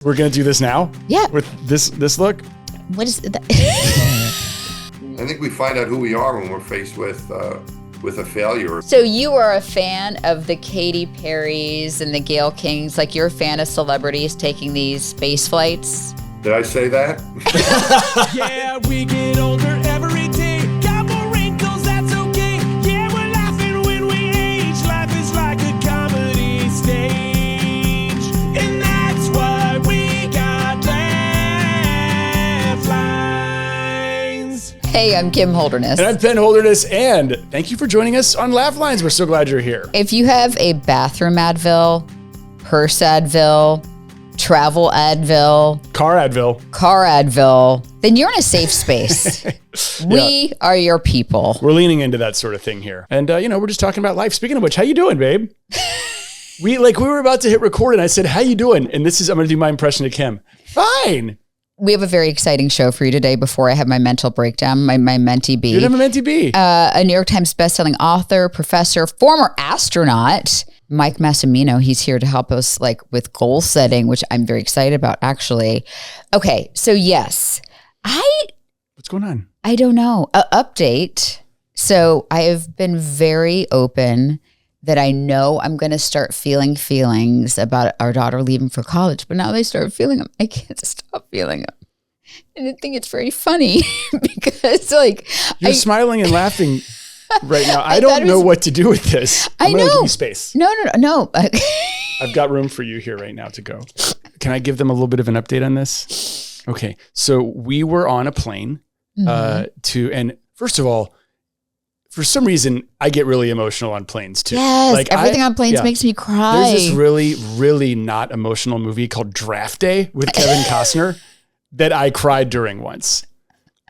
We're going to do this now? Yeah. With this look? What is that? I think we find out who we are when we're faced with a failure. So you are a fan of the Katy Perrys and the Gayle Kings, like you're a fan of celebrities taking these space flights? Did I say that? Yeah, we get older every day. Got more wrinkles, that's okay. Yeah, we're laughing when we age. Life is like a comedy stage. And that's why we got laugh lines. Hey, I'm Kim Holderness. And I'm Penn Holderness, and thank you for joining us on Laugh Lines. We're so glad you're here. If you have a bathroom Advil, purse Advil, travel Advil, car Advil, then you're in a safe space. We are your people. We're leaning into that sort of thing here. And, we're just talking about life. Speaking of which, how you doing, babe? we were about to hit record and I said, how you doing? And I'm going to do my impression of Kim. Fine. We have a very exciting show for you today before I have my mental breakdown, my Menty B. You're a Menty B. A New York Times bestselling author, professor, former astronaut, Mike Massimino. He's here to help us with goal setting, which I'm very excited about, actually. Okay, so yes, What's going on? I don't know. Update. So I have been very open that I know I'm going to start feeling feelings about our daughter leaving for college, but now they start feeling them. I can't stop feeling them. And I think it's very funny because you're smiling and laughing right now. I don't know what to do with this. I'm going to give you space. No. I've got room for you here right now to go. Can I give them a little bit of an update on this? Okay. So we were on a plane and first of all, for some reason, I get really emotional on planes too. Yes, everything on planes makes me cry. There's this really, really not emotional movie called Draft Day with Kevin Costner that I cried during once.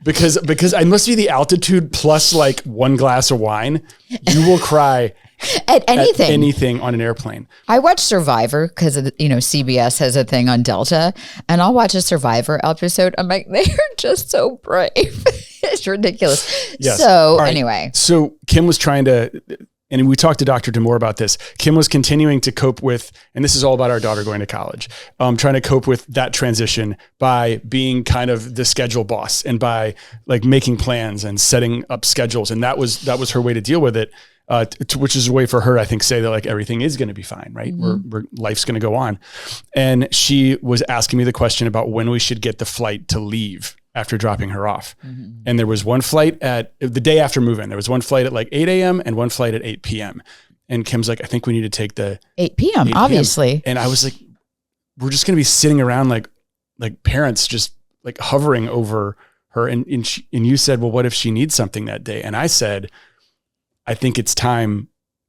Because I must be the altitude plus one glass of wine. You will cry at anything on an airplane. I watch Survivor because CBS has a thing on Delta, and I'll watch a Survivor episode. I'm like, they're just so brave. It's ridiculous. Yes. So anyway, so Kim was trying to, and we talked to Dr. Demore about this. Kim was continuing to cope with, and this is all about our daughter going to college, trying to cope with that transition by being kind of the schedule boss and by making plans and setting up schedules. And that was her way to deal with it. Which is a way for her, I think, say that everything is going to be fine, right? Mm-hmm. Life's going to go on. And she was asking me the question about when we should get the flight to leave after dropping her off. Mm-hmm. And there was one flight the day after move-in, there was one flight at 8 a.m. and one flight at 8 p.m. And Kim's like, I think we need to take the 8 p.m. obviously. And I was like, we're just going to be sitting around like parents just hovering over her. And you said, well, what if she needs something that day? And I said, I think it's time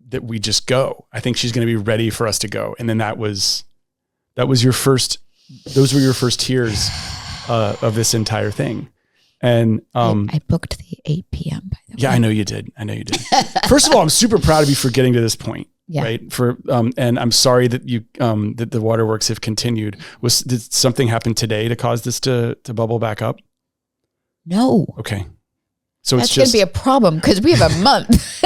that we just go. I think she's going to be ready for us to go. And then those were your first tears of this entire thing. And I booked the 8 p.m. by the way. Yeah, I know you did. First of all, I'm super proud of you for getting to this point. Yeah. Right. And I'm sorry that you that the waterworks have continued. Did something happen today to cause this to bubble back up? No. Okay. So that's going to be a problem because we have a month.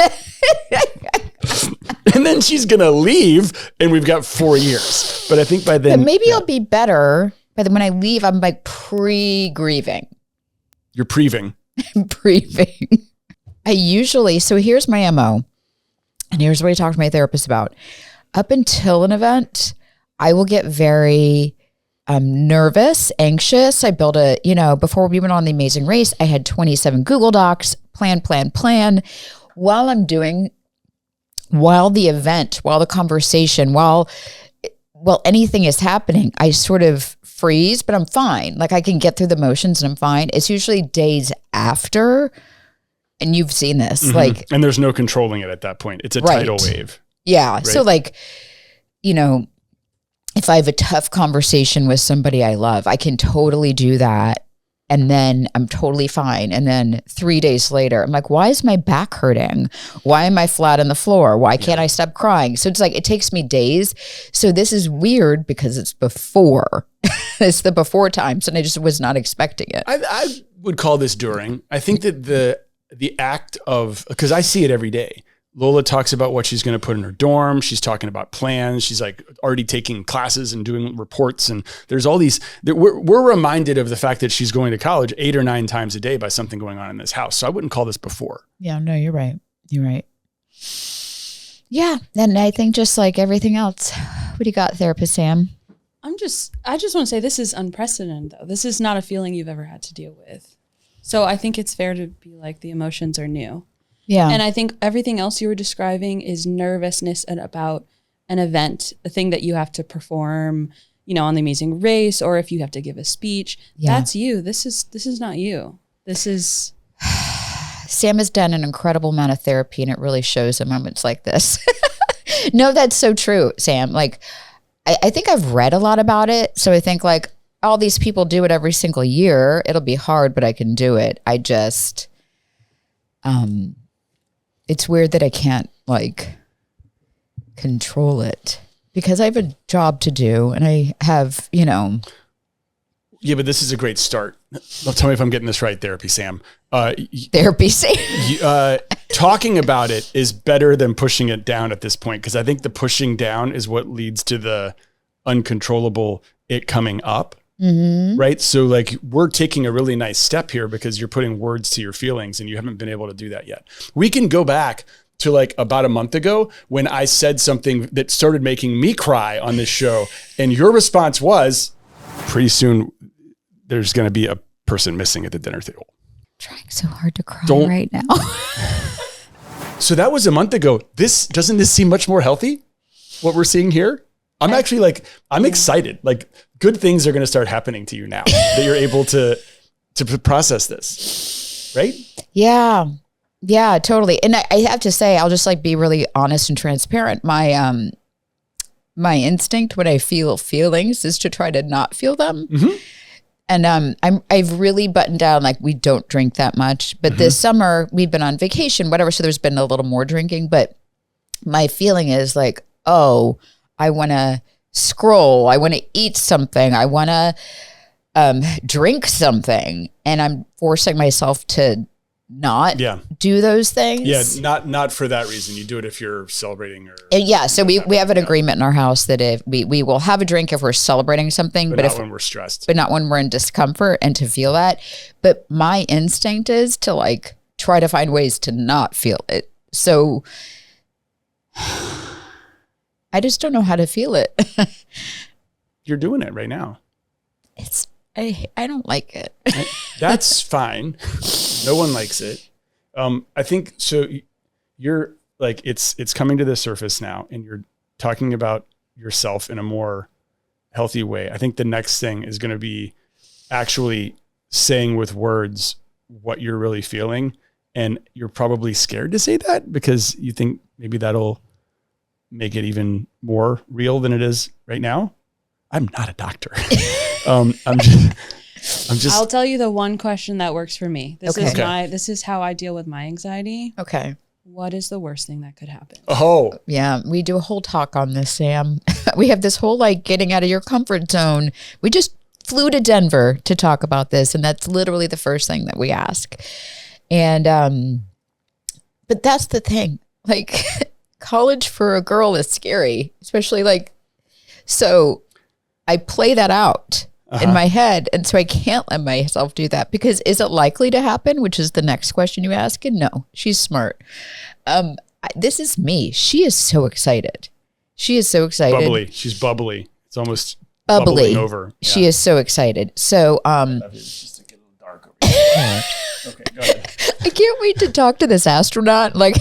And then she's going to leave and we've got 4 years. But I think by then. But maybe it'll be better. But then when I leave, I'm pre-grieving. You're preeving. Preeving. So here's my MO. And here's what I talked to my therapist about. Up until an event, I will get very nervous, anxious. I built before we went on The Amazing Race, I had 27 Google Docs, plan. While the event, while the conversation, while anything is happening, I sort of freeze, but I'm fine. I can get through the motions and I'm fine. It's usually days after, and you've seen this. Mm-hmm. And there's no controlling it at that point. It's a tidal wave. Yeah. Right? So if I have a tough conversation with somebody I love, I can totally do that. And then I'm totally fine. And then 3 days later, I'm like, why is my back hurting? Why am I flat on the floor? Why can't I stop crying? So it's it takes me days. So this is weird because it's before. It's the before times. And I just was not expecting it. I would call this during. I think that the act of, because I see it every day. Lola talks about what she's going to put in her dorm. She's talking about plans. She's like already taking classes and doing reports. And there's all these, we're reminded of the fact that she's going to college 8 or 9 times a day by something going on in this house. So I wouldn't call this before. Yeah, no, you're right. You're right. Yeah. And I think just like everything else, what do you got, Therapist Sam? I just want to say this is unprecedented though. This is not a feeling you've ever had to deal with. So I think it's fair to be like, the emotions are new. Yeah. And I think everything else you were describing is nervousness and about an event, a thing that you have to perform, on The Amazing Race, or if you have to give a speech. Yeah. That's you. This is not you. This is... Sam has done an incredible amount of therapy, and it really shows in moments like this. No, that's so true, Sam. Like, I think I've read a lot about it. So I think like all these people do it every single year. It'll be hard, but I can do it. I just, it's weird that I can't like control it because I have a job to do and I have, Yeah, but this is a great start. Tell me if I'm getting this right, Therapy Sam. Therapy Sam. Talking about it is better than pushing it down at this point, because I think the pushing down is what leads to the uncontrollable it coming up. Mm-hmm. Right. So like we're taking a really nice step here because you're putting words to your feelings and you haven't been able to do that yet. We can go back to like about a month ago when I said something that started making me cry on this show. And your response was, pretty soon there's going to be a person missing at the dinner table. Trying so hard to cry right now. So that was a month ago. Doesn't this seem much more healthy? What we're seeing here? I'm actually like, I'm excited. Like good things are going to start happening to you now that you're able to process this. Right? Yeah. Yeah, totally. And I have to say, I'll just like be really honest and transparent. My instinct when I feel feelings is to try to not feel them. Mm-hmm. And I've really buttoned down, like we don't drink that much, but this summer we've been on vacation, whatever. So there's been a little more drinking, but my feeling is like, oh, I want to scroll. I want to eat something. I want to drink something. And I'm forcing myself to not do those things. Yeah, not for that reason. You do it if you're celebrating or so we have an agreement in our house that if we will have a drink if we're celebrating something, but not when we're stressed. But not when we're in discomfort and to feel that. But my instinct is to like try to find ways to not feel it. So I just don't know how to feel it. You're doing it right now. I don't like it. That's fine. No one likes it. I think so. You're like, it's coming to the surface now and you're talking about yourself in a more healthy way. I think the next thing is going to be actually saying with words what you're really feeling. And you're probably scared to say that because you think maybe that'll make it even more real than it is right now. I'm not a doctor. I'm just. I'll tell you the one question that works for me. This is how I deal with my anxiety. Okay. What is the worst thing that could happen? Oh. Yeah, we do a whole talk on this, Sam. We have this whole like getting out of your comfort zone. We just flew to Denver to talk about this, and that's literally the first thing that we ask. And but that's the thing. Like college for a girl is scary, especially like so I play that out in my head. And so I can't let myself do that because is it likely to happen? Which is the next question you ask. And no, she's smart. This is me. She is so excited. She is so excited. Bubbly. She's bubbly. It's almost bubbling over. Yeah. She is so excited. So, it's just to get a little dark over here. Okay, go ahead. I can't wait to talk to this astronaut. Like,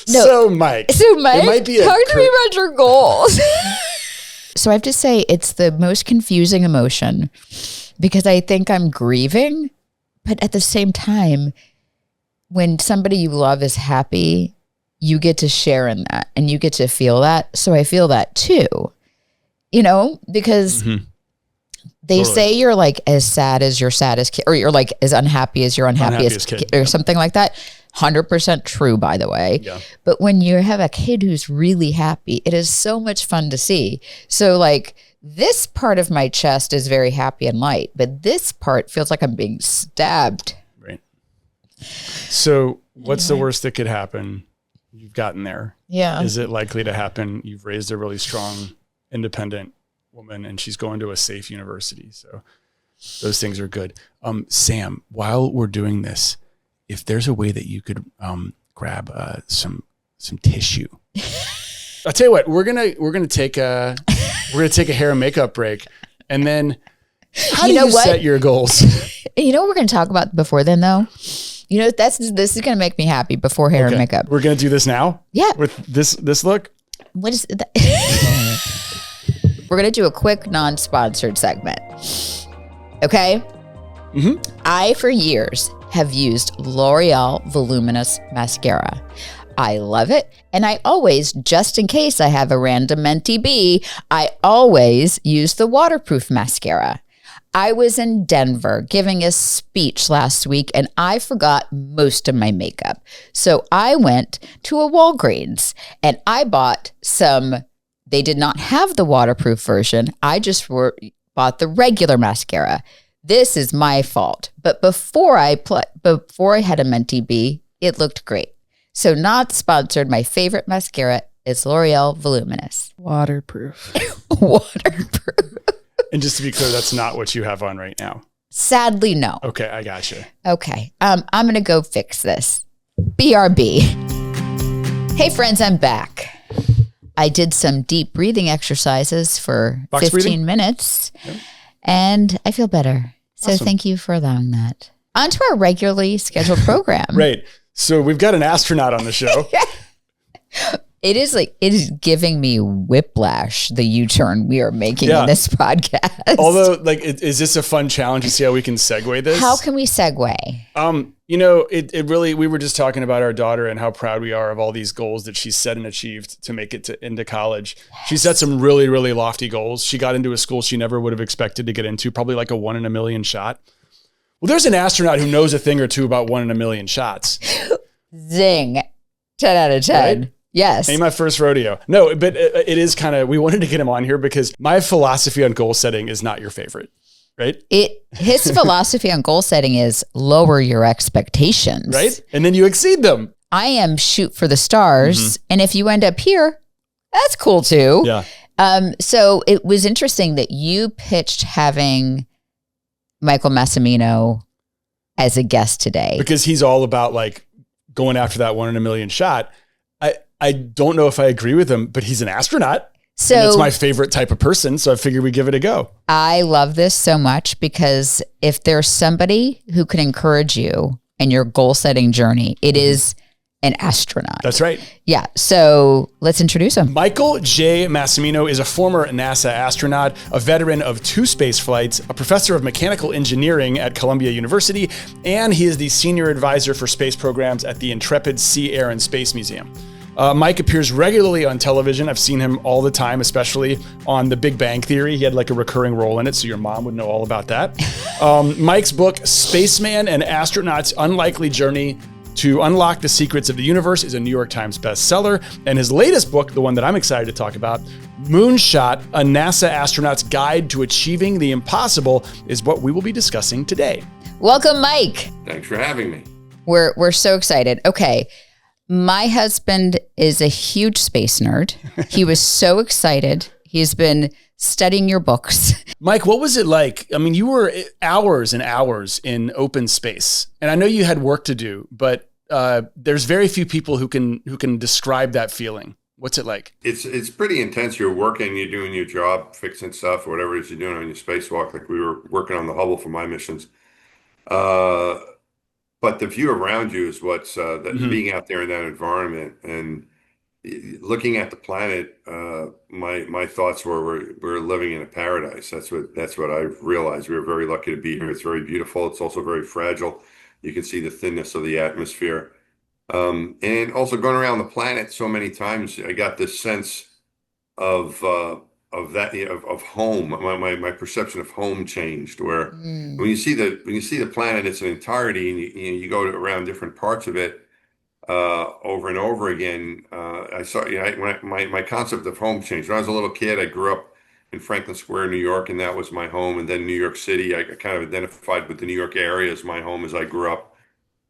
So Mike, it might be talk to me about your goals. So I have to say it's the most confusing emotion because I think I'm grieving, but at the same time, when somebody you love is happy, you get to share in that and you get to feel that. So I feel that too, because they say you're like as sad as your saddest kid, or you're like as unhappy as your unhappiest kid, or something like that. 100% true, by the way. Yeah. But when you have a kid who's really happy, it is so much fun to see. So like this part of my chest is very happy and light, but this part feels like I'm being stabbed. Right. So what's the worst that could happen? You've gotten there. Yeah. Is it likely to happen? You've raised a really strong, independent woman and she's going to a safe university. So those things are good. Sam, while we're doing this, if there's a way that you could grab some tissue. I'll tell you what, we're gonna take a hair and makeup break, and then how do you set your goals? You know what we're going to talk about before then, though? You know, this is going to make me happy before hair and makeup. We're going to do this now? Yeah. With this look? What is that? We're going to do a quick non-sponsored segment. Okay? Mm-hmm. I, for years, have used L'Oreal Voluminous Mascara. I love it. And I always, just in case I have a random Menty B, I always use the waterproof mascara. I was in Denver giving a speech last week and I forgot most of my makeup. So I went to a Walgreens and I bought some. They did not have the waterproof version. I just bought the regular mascara. This is my fault. But before I had a Menty B, it looked great. So not sponsored, my favorite mascara is L'Oreal Voluminous. Waterproof. Waterproof. And just to be clear, that's not what you have on right now. Sadly, no. Okay, I gotcha. Okay, I'm going to go fix this. BRB. Hey friends, I'm back. I did some deep breathing exercises for Box 15 breathing? minutes and I feel better. So Awesome. Thank you for allowing that. On to our regularly scheduled program. Right. So we've got an astronaut on the show. It is giving me whiplash, the U-turn we are making in this podcast. Although, is this a fun challenge to see how we can segue this? How can we segue? It really, we were just talking about our daughter and how proud we are of all these goals that she's set and achieved to make it into college. Yes. She set some really, really lofty goals. She got into a school she never would have expected to get into, probably like a 1 in a million shot. Well, there's an astronaut who knows a thing or two about 1 in a million shots. Zing. 10 out of 10. Right? Yes. Ain't my first rodeo. No, but it is kind of, we wanted to get him on here because my philosophy on goal setting is not your favorite, right? His philosophy on goal setting is lower your expectations. Right? And then you exceed them. I am shoot for the stars. Mm-hmm. And if you end up here, that's cool too. Yeah. So it was interesting that you pitched having Michael Massimino as a guest today. Because he's all about like going after that 1 in a million shot. I don't know if I agree with him, but he's an astronaut. So and it's my favorite type of person. So I figured we'd give it a go. I love this so much because if there's somebody who can encourage you in your goal setting journey, it is an astronaut. That's right. Yeah. So let's introduce him. Michael J. Massimino is a former NASA astronaut, a veteran of 2 space flights, a professor of mechanical engineering at Columbia University, and he is the senior advisor for space programs at the Intrepid Sea, Air, and Space Museum. Mike appears regularly on television. I've seen him all the time, especially on The Big Bang Theory. He had like a recurring role in it, so your mom would know all about that. Mike's book, Spaceman and Astronaut's Unlikely Journey to Unlock the Secrets of the Universe, is a New York Times bestseller. And his latest book, the one that I'm excited to talk about, Moonshot, a NASA astronaut's guide to achieving the impossible, is what we will be discussing today. Welcome, Mike. Thanks for having me. We're so excited. Okay. My husband is a huge space nerd. He was so excited. He's been studying your books. Mike, what was it like? I mean, you were hours and hours in open space, and I know you had work to do, but there's very few people who can describe that feeling. What's it like? It's pretty intense. You're working, you're doing your job, fixing stuff, whatever it is you're doing on your spacewalk. Like we were working on the Hubble for my missions. But the view around you is what's being out there in that environment and looking at the planet. My thoughts were we're living in a paradise. That's what I realized. We were very lucky to be here. It's very beautiful. It's also very fragile. You can see the thinness of the atmosphere, and also going around the planet so many times, I got this sense of home. My perception of home changed. Where when you see the planet, it's an entirety, and you go around different parts of it over and over again. I saw my concept of home changed. When I was a little kid, I grew up in Franklin Square, New York, and that was my home. And then New York City, I kind of identified with the New York area as my home as I grew up.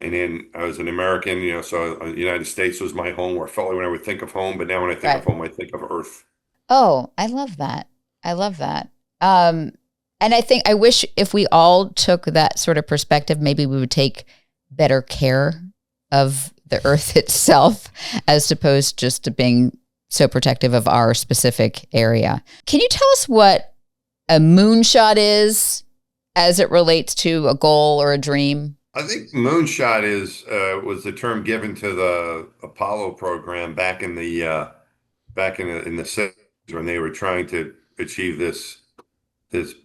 And then I was an American, so the United States was my home, where I felt like when I would think of home. But now when I think of Right. home, I think of Earth. Oh, I love that. I love that. And I wish if we all took that sort of perspective, maybe we would take better care of the earth itself, as opposed just to being so protective of our specific area. Can you tell us what a moonshot is as it relates to a goal or a dream? I think moonshot was the term given to the Apollo program back in the 60s, when they were trying to achieve this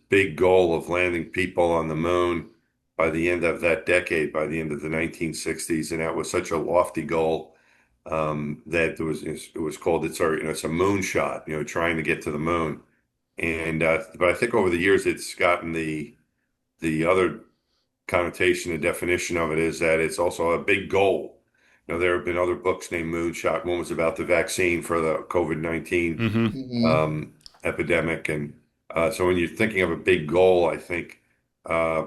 big goal of landing people on the moon by the end of that decade, by the end of the 1960s. And that was such a lofty goal, that it was called, it's a moonshot, trying to get to the moon. And but I think over the years it's gotten the other connotation and definition of it is that it's also a big goal. There have been other books named Moonshot. One was about the vaccine for the COVID-19 Mm-hmm. epidemic. And so when you're thinking of a big goal, I think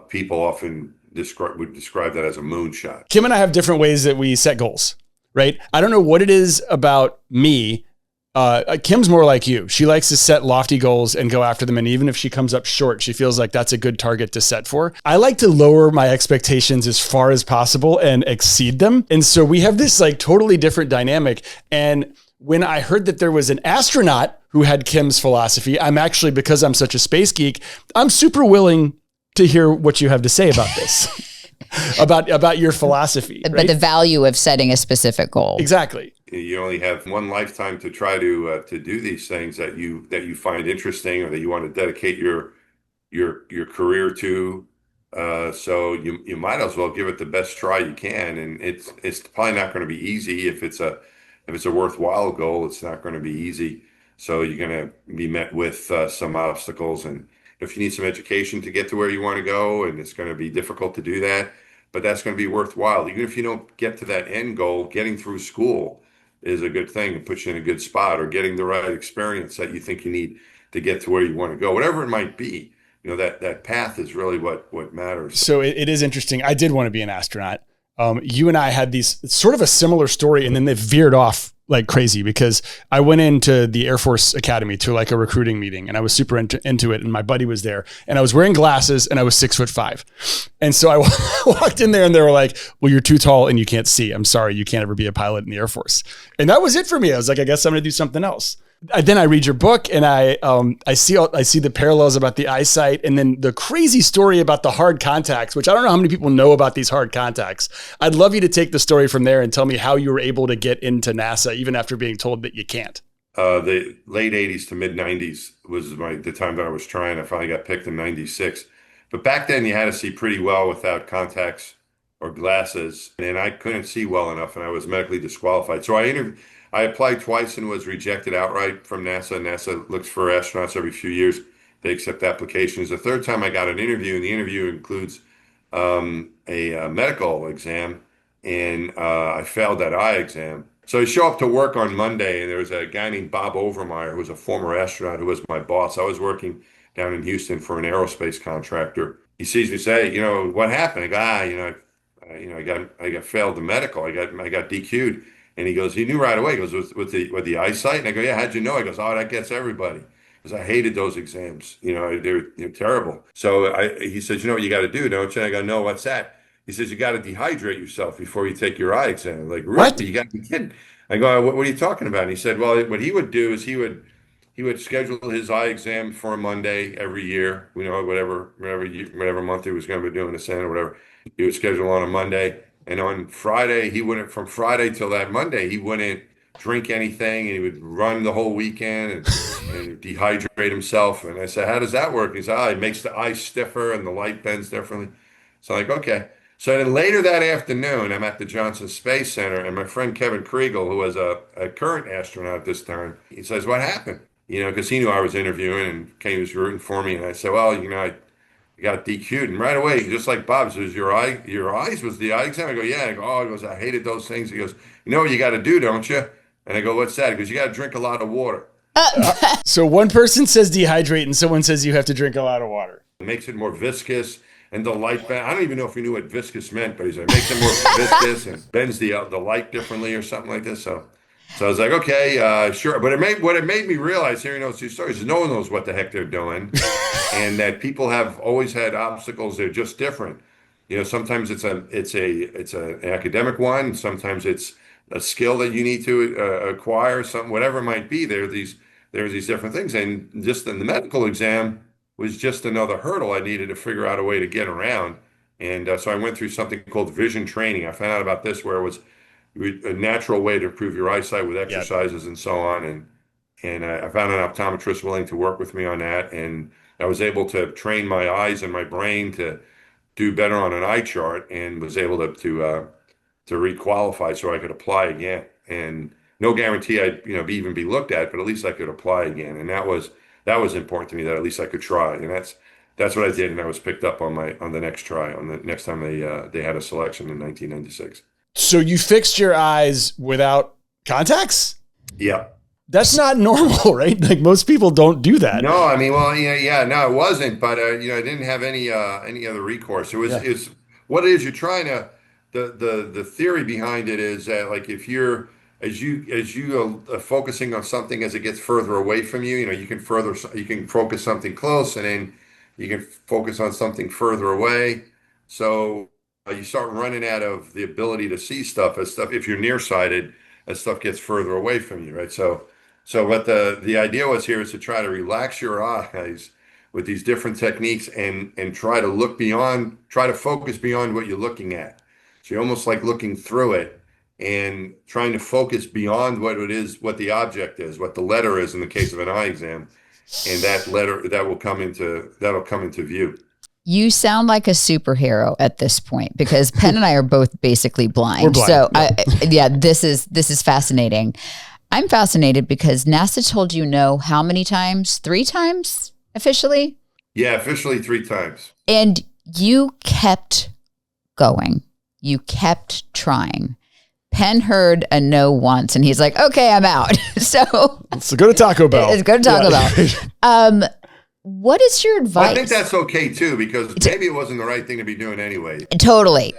people often would describe that as a moonshot. Kim and I have different ways that we set goals, right? I don't know what it is about me. Kim's more like you. She likes to set lofty goals and go after them. And even if she comes up short, she feels like that's a good target to set for. I like to lower my expectations as far as possible and exceed them. And so we have this like totally different dynamic. And when I heard that there was an astronaut who had Kim's philosophy, I'm actually, because I'm such a space geek, I'm super willing to hear what you have to say about this, about your philosophy. But right? the value of setting a specific goal. Exactly. You only have one lifetime to try to do these things that you find interesting, or that you want to dedicate your career to. So you might as well give it the best try you can. And it's probably not going to be easy. If it's a worthwhile goal, it's not going to be easy. So you're going to be met with some obstacles, and if you need some education to get to where you want to go, and it's going to be difficult to do that, but that's going to be worthwhile. Even if you don't get to that end goal, getting through school is a good thing and puts you in a good spot, or getting the right experience that you think you need to get to where you want to go, whatever it might be. That path is really what matters. So it is interesting. I did want to be an astronaut. You and I had these sort of a similar story, and then they veered off like crazy, because I went into the Air Force Academy to like a recruiting meeting, and I was super into it. And my buddy was there, and I was wearing glasses, and I was 6'5". And so I walked in there, and they were like, well, you're too tall and you can't see. I'm sorry, you can't ever be a pilot in the Air Force. And that was it for me. I was like, I guess I'm going to do something else. Then I read your book, and I see the parallels about the eyesight, and then the crazy story about the hard contacts, which I don't know how many people know about these hard contacts. I'd love you to take the story from there and tell me how you were able to get into NASA, even after being told that you can't. The late 80s to mid 90s was the time that I was trying. I finally got picked in 96. But back then you had to see pretty well without contacts or glasses. And I couldn't see well enough, and I was medically disqualified. So I applied twice and was rejected outright from NASA. NASA looks for astronauts every few years. They accept applications. The third time I got an interview, and the interview includes a medical exam, and I failed that eye exam. So I show up to work on Monday, and there was a guy named Bob Overmeyer, who was a former astronaut, who was my boss. I was working down in Houston for an aerospace contractor. He sees me say, what happened? I go, I got failed the medical. I got DQ'd. And he goes, he knew right away. He goes, with the eyesight? And I go, yeah, how'd you know? He goes, oh, that gets everybody. Because I hated those exams. They're terrible. So he says, you know what you got to do, don't you? And I go, no, what's that? He says, you got to dehydrate yourself before you take your eye exam. I'm like, really? What? You got to be kidding. I go, what are you talking about? And he said, well, what he would do is he would schedule his eye exam for a Monday every year, whatever month he was going to be doing the Santa or whatever. He would schedule on a Monday. And on Friday, from Friday till that Monday, he wouldn't drink anything, and he would run the whole weekend and dehydrate himself. And I said, how does that work? He said, it makes the eye stiffer and the light bends differently. So I'm like, okay. So then later that afternoon, I'm at the Johnson Space Center, and my friend Kevin Kriegel, who was a current astronaut at this time, he says, what happened? Because he knew I was interviewing, and he was rooting for me. And I said, well, I got DQ'd, and right away, just like Bob says, your eyes was the eye exam. I go, yeah. I go, oh, he goes, I hated those things. He goes, you know what you got to do, don't you? And I go, what's that? He goes, you got to drink a lot of water. So one person says dehydrate, and someone says you have to drink a lot of water. It makes it more viscous, and the light bend. I don't even know if he knew what viscous meant, but he's like, makes it more viscous and bends the light differently or something like this. So I was like, okay, sure. But what it made me realize, hearing those two stories, is no one knows what the heck they're doing, and that people have always had obstacles. They're just different. Sometimes it's an academic one. Sometimes it's a skill that you need to acquire. Whatever it might be. There are these different things, and just in the medical exam was just another hurdle I needed to figure out a way to get around. And so I went through something called vision training. I found out about this, where it was a natural way to improve your eyesight with exercises and so on. And I found an optometrist willing to work with me on that. And I was able to train my eyes and my brain to do better on an eye chart, and was able to requalify so I could apply again. And no guarantee I'd even be looked at, but at least I could apply again. And that was important to me, that at least I could try. And that's what I did. And I was picked up on the next try, on the next time they had a selection in 1996. So you fixed your eyes without contacts? Yeah. That's not normal, right? Like, most people don't do that. No, I mean, well, yeah, no, it wasn't. But I didn't have any other recourse. It was it's what it is. You're trying to the theory behind it is that, like, if you're as you are focusing on something as it gets further away from you, you can focus something close, and then you can focus on something further away. So you start running out of the ability to see stuff if you're nearsighted, as stuff gets further away from you, right? So what the idea was here is to try to relax your eyes with these different techniques, and try to focus beyond what you're looking at. So you're almost like looking through it and trying to focus beyond what it is, what the object is, what the letter is in the case of an eye exam, and that letter that'll come into view. You sound like a superhero at this point, because Penn and I are both basically blind. We're blind. So this is fascinating. I'm fascinated because NASA told you no how many times? 3 times officially? Yeah, officially 3 times. And you kept going. You kept trying. Penn heard a no once, and he's like, okay, I'm out. So let's go to Taco Bell. Let's go to Taco Bell. What is your advice? Well, I think that's okay too, because maybe it wasn't the right thing to be doing anyway. Totally.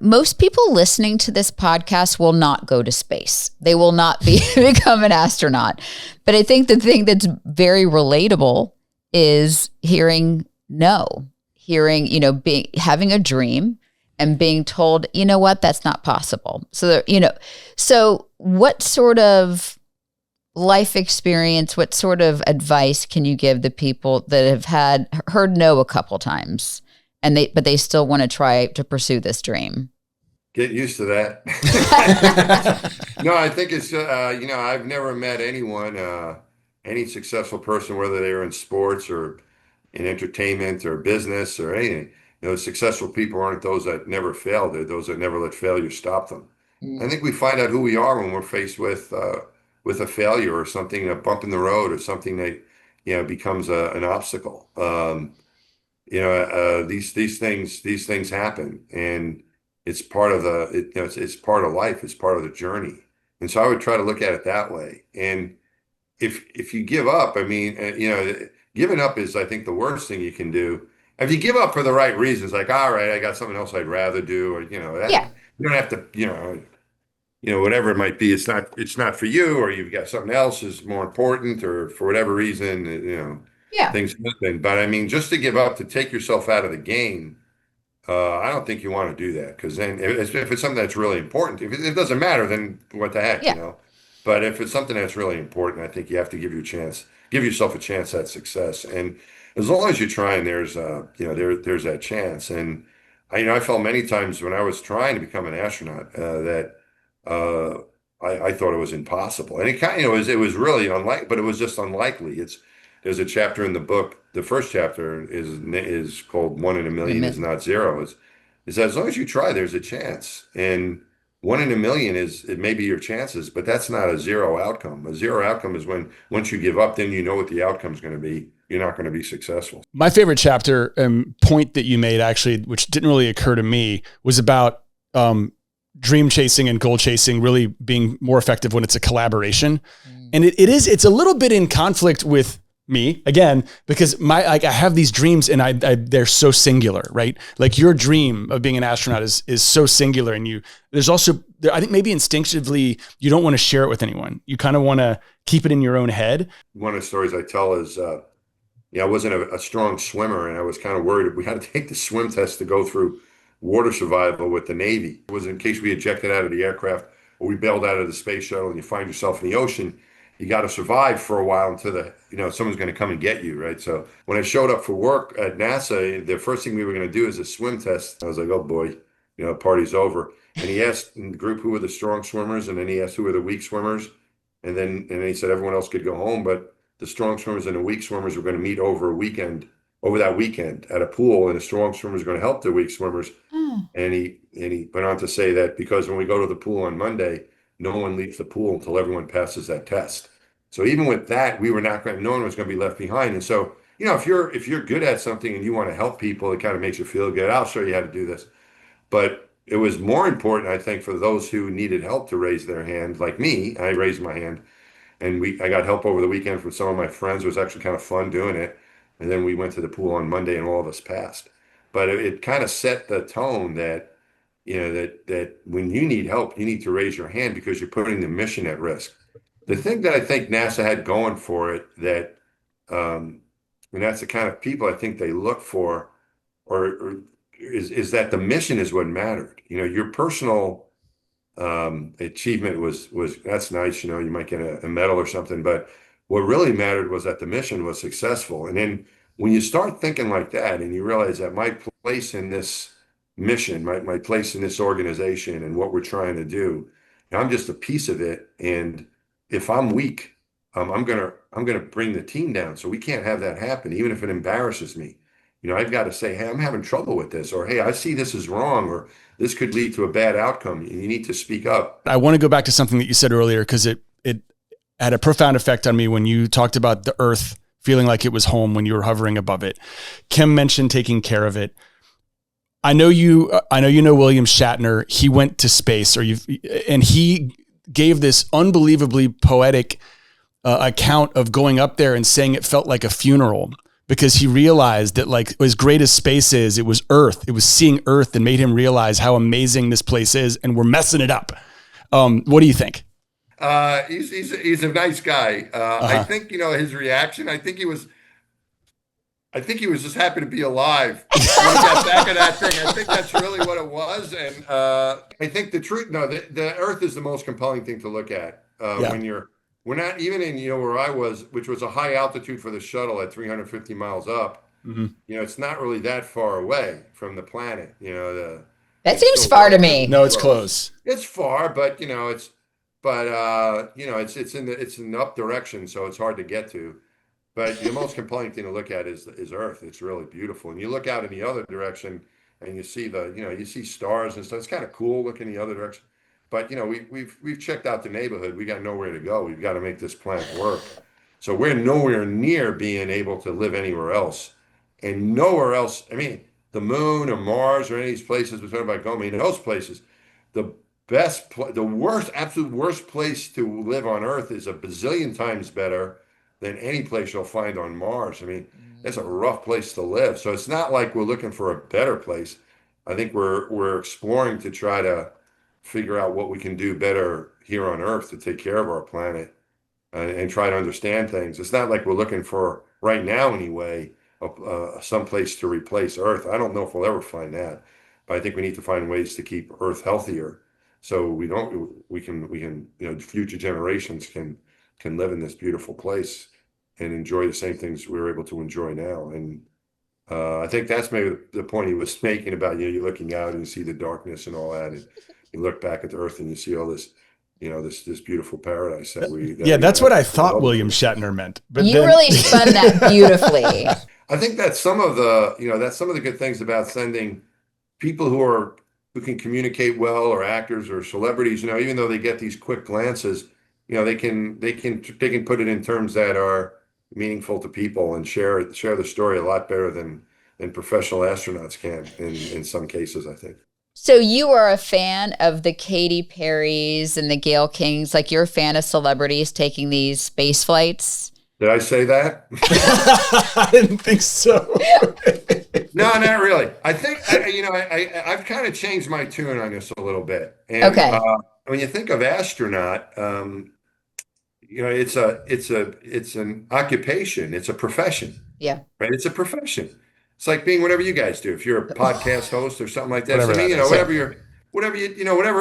Most people listening to this podcast will not go to space. They will not become an astronaut. But I think the thing that's very relatable is hearing no, having a dream and being told, you know what, that's not possible. So what sort of life experience, what sort of advice can you give the people that have heard no a couple times, but they still want to try to pursue this dream? Get used to that. No, I think it's I've never met anyone, any successful person, whether they were in sports or in entertainment or business or anything. Successful people aren't those that never fail. They're those that never let failure stop them. I think we find out who we are when we're faced with a failure or something, a bump in the road or something that becomes an obstacle. These things happen, and it's part of it's part of life. It's part of the journey. And so I would try to look at it that way. And if you give up, giving up is, I think, the worst thing you can do. If you give up for the right reasons, like, all right, I got something else I'd rather do, or you don't have to, whatever it might be, it's not for you, or you've got something else is more important, or for whatever reason, things happen. But just to give up, to take yourself out of the game, I don't think you want to do that, because then if it's something that's really important, if it doesn't matter, then what the heck, But if it's something that's really important, I think you have to give yourself a chance at success. And as long as you're trying, there's that chance. And I felt many times when I was trying to become an astronaut that I thought it was impossible, and it was really unlikely, but it was just unlikely. There's a chapter in the book. The first chapter is called "1 in a Million is Not Zero." Is that as long as you try, there's a chance, and 1 in a million it may be your chances, but that's not a zero outcome. A zero outcome is when once you give up, then you know what the outcome is going to be. You're not going to be successful. My favorite chapter point that you made, actually, which didn't really occur to me, was about dream chasing and goal chasing really being more effective when it's a collaboration. And it's a little bit in conflict with me again, because I have these dreams and they're so singular, right? Like your dream of being an astronaut is so singular. And there's also, I think maybe instinctively, you don't want to share it with anyone. You kind of want to keep it in your own head. One of the stories I tell is, I wasn't a strong swimmer, and I was kind of worried. We had to take the swim test to go through water survival with the Navy. It was in case we ejected out of the aircraft or we bailed out of the space shuttle and you find yourself in the ocean. You got to survive for a while until someone's going to come and get you, right? So when I showed up for work at NASA, the first thing we were going to do is a swim test. I was like, oh boy, party's over. And he asked in the group who were the strong swimmers, and then he asked who were the weak swimmers, and then he said everyone else could go home, but the strong swimmers and the weak swimmers were going to meet over that weekend at a pool, and the strong swimmers were going to help the weak swimmers. And he went on to say that because when we go to the pool on Monday, no one leaves the pool until everyone passes that test. So even with that, no one was going to be left behind. And so, if you're good at something and you want to help people, it kind of makes you feel good. I'll show you how to do this. But it was more important, I think, for those who needed help to raise their hand, like me. I raised my hand, and I got help over the weekend from some of my friends. It was actually kind of fun doing it. And then we went to the pool on Monday, and all of us passed. But it kind of set the tone that that when you need help, you need to raise your hand because you're putting the mission at risk. The thing that I think NASA had going for it and that's the kind of people I think they look for, or is that the mission is what mattered. Your personal achievement was that's nice. You might get a medal or something, but what really mattered was that the mission was successful. And then when you start thinking like that, and you realize that my place in this mission, my place in this organization and what we're trying to do, I'm just a piece of it. And if I'm weak, I'm gonna bring the team down. So we can't have that happen, even if it embarrasses me. I've got to say, hey, I'm having trouble with this, or hey, I see this is wrong, or this could lead to a bad outcome. And you need to speak up. I want to go back to something that you said earlier, because it had a profound effect on me when you talked about the Earth feeling like it was home when you were hovering above it. Kim mentioned taking care of it. I know you know William Shatner. He went to space, and he gave this unbelievably poetic account of going up there and saying it felt like a funeral, because he realized that, like, as great as space is, it was Earth. It was seeing Earth that made him realize how amazing this place is, and we're messing it up. What do you think? He's a nice guy. I think his reaction. I think he was just happy to be alive. When he got back of that thing, I think that's really what it was. And I think the Earth is the most compelling thing to look at when we're not even in where I was, which was a high altitude for the shuttle at 350 miles up. Mm-hmm. It's not really that far away from the planet. That seems far to me. No, it's close. It's far, but it's in the up direction, so it's hard to get to. But the most compelling thing to look at is Earth. It's really beautiful. And you look out in the other direction and you see you see stars and stuff. It's kind of cool looking the other direction. But we've checked out the neighborhood. We got nowhere to go. We've got to make this planet work. So we're nowhere near being able to live anywhere else. And nowhere else, the moon or Mars or any of these places we're talking about going, those places, the absolute worst place to live on Earth is a bazillion times better than any place you'll find on Mars. That's a rough place to live. So it's not like we're looking for a better place. I think we're exploring to try to figure out what we can do better here on Earth to take care of our planet and try to understand things. It's not like we're looking for, right now anyway, some place to replace Earth. I don't know if we'll ever find that, but I think we need to find ways to keep Earth healthier, so we can future generations can live in this beautiful place and enjoy the same things we're able to enjoy now. And I think that's maybe the point he was making about you're looking out and you see the darkness and all that, and you look back at the Earth and you see all this this beautiful paradise that's what I thought William Shatner meant. But you really spun that beautifully. I think that's some of the good things about sending people who can communicate well, or actors or celebrities, even though they get these quick glances, they can put it in terms that are meaningful to people and share the story a lot better than professional astronauts can in some cases, I think. So you are a fan of the Katy Perrys and the Gayle Kings, like you're a fan of celebrities taking these space flights? Did I say that? I didn't think so. No, not really. I think I've kind of changed my tune on this a little bit. And Okay. when you think of astronaut, it's an occupation. It's a profession, Yeah. right? It's a profession. It's like being whatever you guys do. If you're a podcast host or something like that, Whatever so, that is. whatever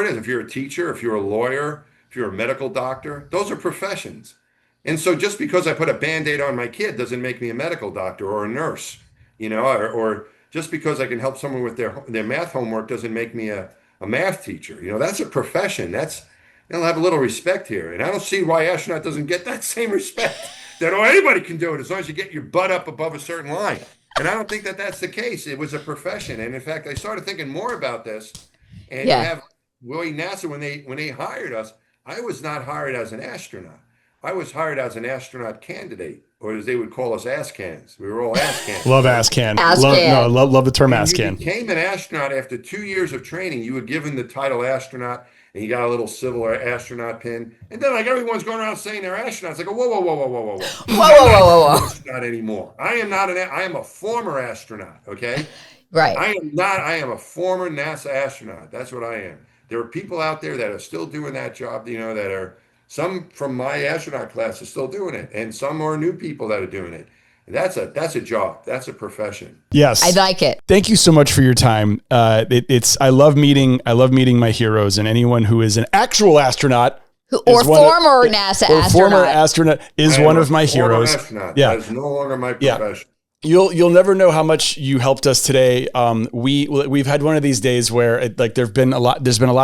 it is. If you're a teacher, if you're a lawyer, if you're a medical doctor, those are professions. And so just because I put a Band-Aid on my kid doesn't make me a medical doctor or a nurse, or just because I can help someone with their math homework doesn't make me a math teacher. That's a profession. Have a little respect here. And I don't see why astronaut doesn't get that same respect that anybody can do it as long as you get your butt up above a certain line. And I don't think that that's the case. It was a profession. And in fact, I started thinking more about this. And you have NASA, when they hired us, I was not hired as an astronaut. I was hired as an astronaut candidate, or as they would call us, ass cans. We were all ass cans. Love ass can. Love the term ass can. You became an astronaut after 2 years of training. You were given the title astronaut, and you got a little civil astronaut pin. And then, everyone's going around saying they're astronauts. I go, whoa. Whoa. Not anymore. I am a former astronaut. Okay. Right. I am a former NASA astronaut. That's what I am. There are people out there that are still doing that job. That are. Some from my astronaut class are still doing it, and some are new people that are doing it. And that's a job. That's a profession. Yes, I like it. Thank you so much for your time. I love meeting my heroes, and anyone who is an actual astronaut former astronaut is one of my heroes. Astronaut. That is no longer my profession. You'll never know how much you helped us today. We've had one of these days where there's been a lot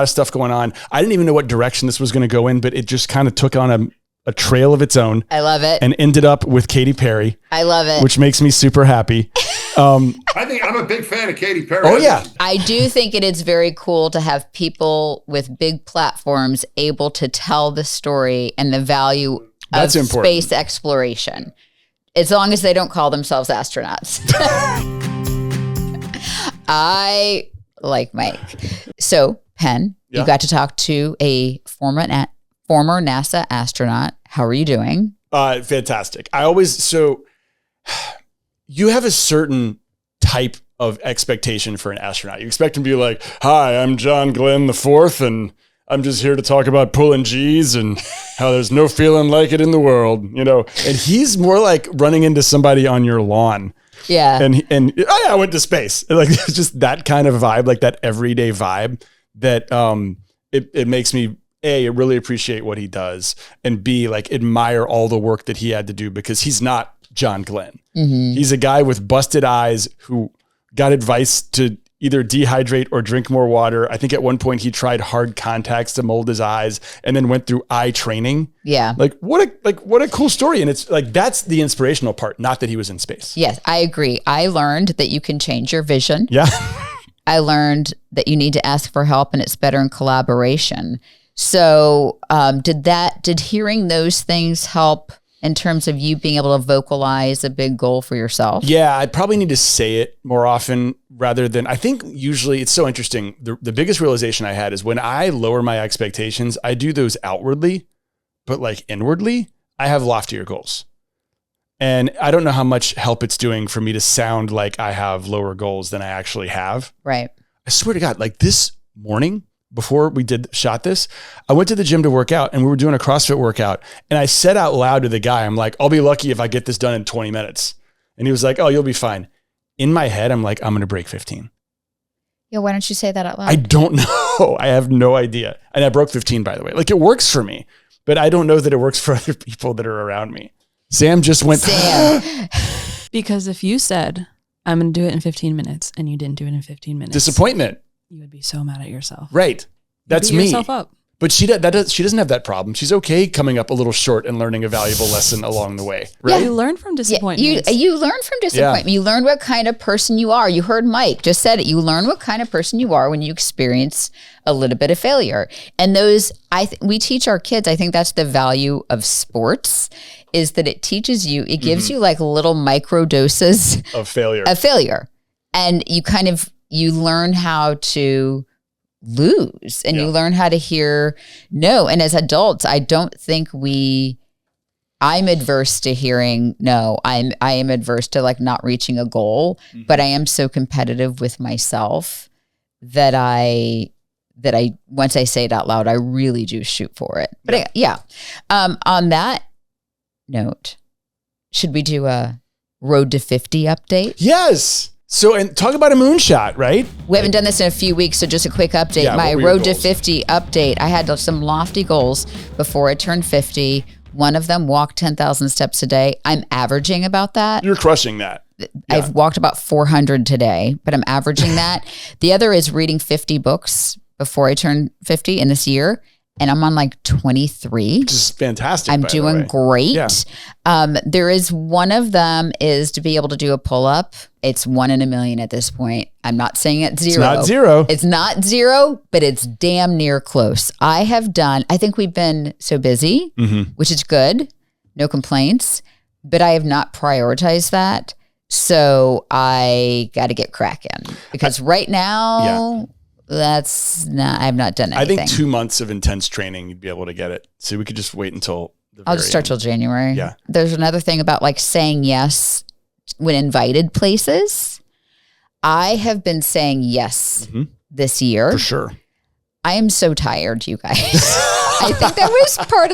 of stuff going on. I didn't even know what direction this was going to go in, but it just kind of took on a trail of its own. I love it. And ended up with Katy Perry. I love it. Which makes me super happy. I think I'm a big fan of Katy Perry. Oh yeah. I do think it is very cool to have people with big platforms able to tell the story and the value of space exploration. As long as they don't call themselves astronauts. I like Mike. So, Penn, you got to talk to a former NASA astronaut. How are you doing? Fantastic. You have a certain type of expectation for an astronaut. You expect him to be like, "Hi, I'm John Glenn the Fourth, and I'm just here to talk about pulling G's and how there's no feeling like it in the world," and he's more like running into somebody on your lawn. Yeah. And I went to space. It's just that kind of vibe, like that everyday vibe that, it makes me A, really appreciate what he does, and B, admire all the work that he had to do, because he's not John Glenn. Mm-hmm. He's a guy with busted eyes who got advice to either dehydrate or drink more water. I think at one point he tried hard contacts to mold his eyes, and then went through eye training. Yeah. What a cool story. And it's that's the inspirational part, not that he was in space. Yes, I agree. I learned that you can change your vision. Yeah. I learned that you need to ask for help, and it's better in collaboration. So, did hearing those things help in terms of you being able to vocalize a big goal for yourself? Yeah, I probably need to say it more often rather than, I think usually it's so interesting. The biggest realization I had is when I lower my expectations, I do those outwardly, but inwardly, I have loftier goals. And I don't know how much help it's doing for me to sound like I have lower goals than I actually have. Right. I swear to God, this morning, before we shot this, I went to the gym to work out, and we were doing a CrossFit workout, and I said out loud to the guy, I'm like, "I'll be lucky if I get this done in 20 minutes. And he was like, "Oh, you'll be fine." In my head, I'm like, I'm going to break 15. Yeah. Why don't you say that out loud? I don't know. I have no idea. And I broke 15, by the way. It works for me, but I don't know that it works for other people that are around me. Sam just went, Because if you said, "I'm going to do it in 15 minutes," and you didn't do it in 15 minutes. Disappointment. You would be so mad at yourself. Right. That's you beat me. Yourself up. But she doesn't have that problem. She's okay coming up a little short and learning a valuable lesson along the way. Right? Yeah, you learn from disappointment. Yeah, you learn from disappointment. Yeah. You learn what kind of person you are. You heard Mike just said it. You learn what kind of person you are when you experience a little bit of failure. And we teach our kids, I think that's the value of sports, is that it teaches you, it gives you little micro doses of failure. And you learn how to lose, and you learn how to hear no. And as adults, I don't think we I'm adverse to hearing no. I am adverse to like not reaching a goal, but I am so competitive with myself that I once I say it out loud, I really do shoot for it. But on that note, should we do a Road to 50 update? Yes. So, and talk about a moonshot, right? We haven't done this in a few weeks, so just a quick update. Yeah, My what were your Road to goals? 50 update. I had some lofty goals before I turned 50. One of them, walk 10,000 steps a day. I'm averaging about that. You're crushing that. I've walked about 400 today, but I'm averaging that. The other is reading 50 books before I turn 50 in this year. And I'm on like 23. Which is fantastic. I'm by the doing way. great. Yeah. There is one of them is to be able to do a pull-up. It's 1 in a million at this point. I'm not saying it's zero. It's not zero. It's not zero, but it's damn near close. I think we've been so busy, which is good. No complaints, but I have not prioritized that. So I got to get cracking because right now, I've not done anything. I think 2 months of intense training, you'd be able to get it. So we could just wait until I'll just start till January. Yeah. There's another thing about like saying yes when invited places. I have been saying yes this year. For sure. I am so tired, you guys. I think that was part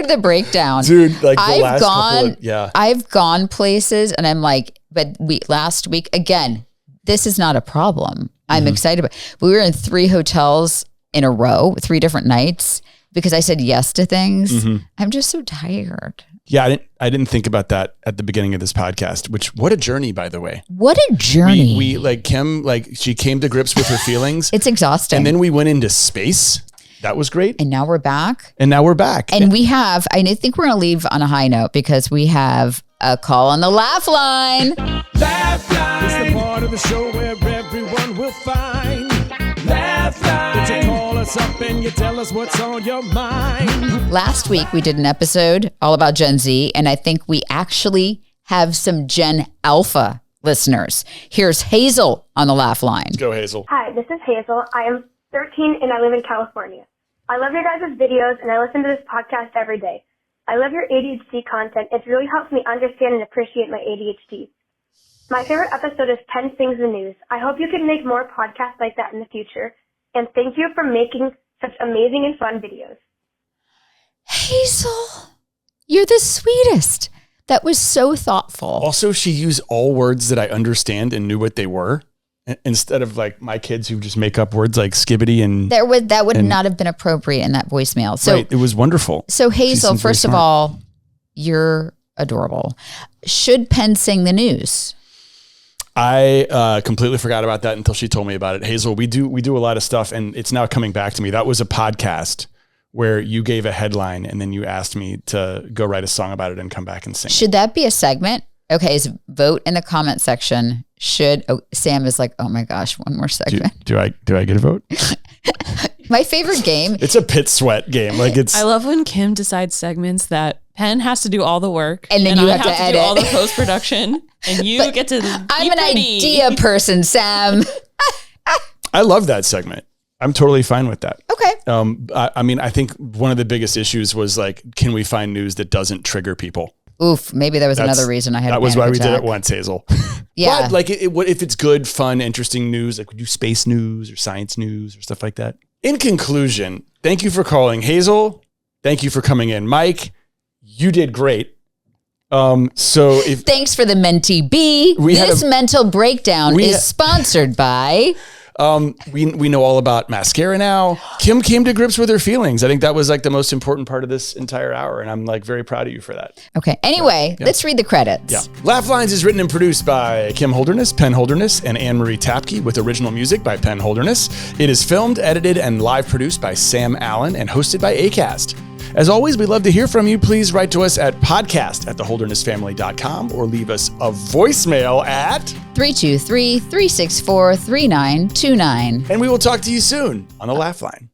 of the breakdown. Dude, like the last couple of, I've gone places and I'm like, but last week, again, this is not a problem. I'm excited about we were in 3 hotels in a row, 3 different nights because I said yes to things. I'm just so tired. Yeah, I didn't think about that at the beginning of this podcast, which what a journey, by the way. What a journey. We like Kim, like she came to grips with her feelings. It's exhausting. And then we went into space. That was great. And now we're back. And we have, I think we're going to leave on a high note because we have a call on the laugh line. Laugh line. It's the part of the show where everyone will find. Laugh line. Did you call us up and you tell us what's on your mind? Last week we did an episode all about Gen Z, and I think we actually have some Gen Alpha listeners. Here's Hazel on the laugh line. Let's go, Hazel. Hi, this is Hazel. I am 13 and I live in California. I love your guys' videos and I listen to this podcast every day. I love your ADHD content. It really helps me understand and appreciate my ADHD. My favorite episode is 10 Things in News. I hope you can make more podcasts like that in the future. And thank you for making such amazing and fun videos. Hazel, you're the sweetest. That was so thoughtful. Also, she used all words that I understand and knew what they were. Instead of like my kids who just make up words like skibbity and that would not have been appropriate in that voicemail. So right, it was wonderful. So Hazel, first of all, you're adorable. Should Penn sing the news? I completely forgot about that until she told me about it. Hazel, we do a lot of stuff, and it's now coming back to me. That was a podcast where you gave a headline, and then you asked me to go write a song about it and come back and sing. Should that be a segment? Okay, is vote in the comment section. Sam is like, oh my gosh, one more segment. Do I get a vote? My favorite game. It's a pit sweat game. Like I love when Kim decides segments that Penn has to do all the work, and then you have to edit do all the post production, and you get to. I'm an idea person, Sam. I love that segment. I'm totally fine with that. Okay. I mean, I think one of the biggest issues was like, can we find news that doesn't trigger people? Oof, maybe there was another reason I had. That was why we did it once, Hazel. Yeah, but like, what if it's good, fun, interesting news? Like we do space news or science news or stuff like that. In conclusion, thank you for calling, Hazel. Thank you for coming in, Mike. You did great. So if thanks for the Menty B. This mental breakdown is sponsored by. We know all about mascara now. Kim came to grips with her feelings. I think that was like the most important part of this entire hour. And I'm like very proud of you for that. Okay. Anyway, let's read the credits. Yeah. Laugh Lines is written and produced by Kim Holderness, Penn Holderness, and Anne-Marie Tapke with original music by Penn Holderness. It is filmed, edited, and live produced by Sam Allen and hosted by Acast. As always, we'd love to hear from you. Please write to us at podcast@theholdernessfamily.com or leave us a voicemail at 323-364-3929. And we will talk to you soon on the Laugh Line.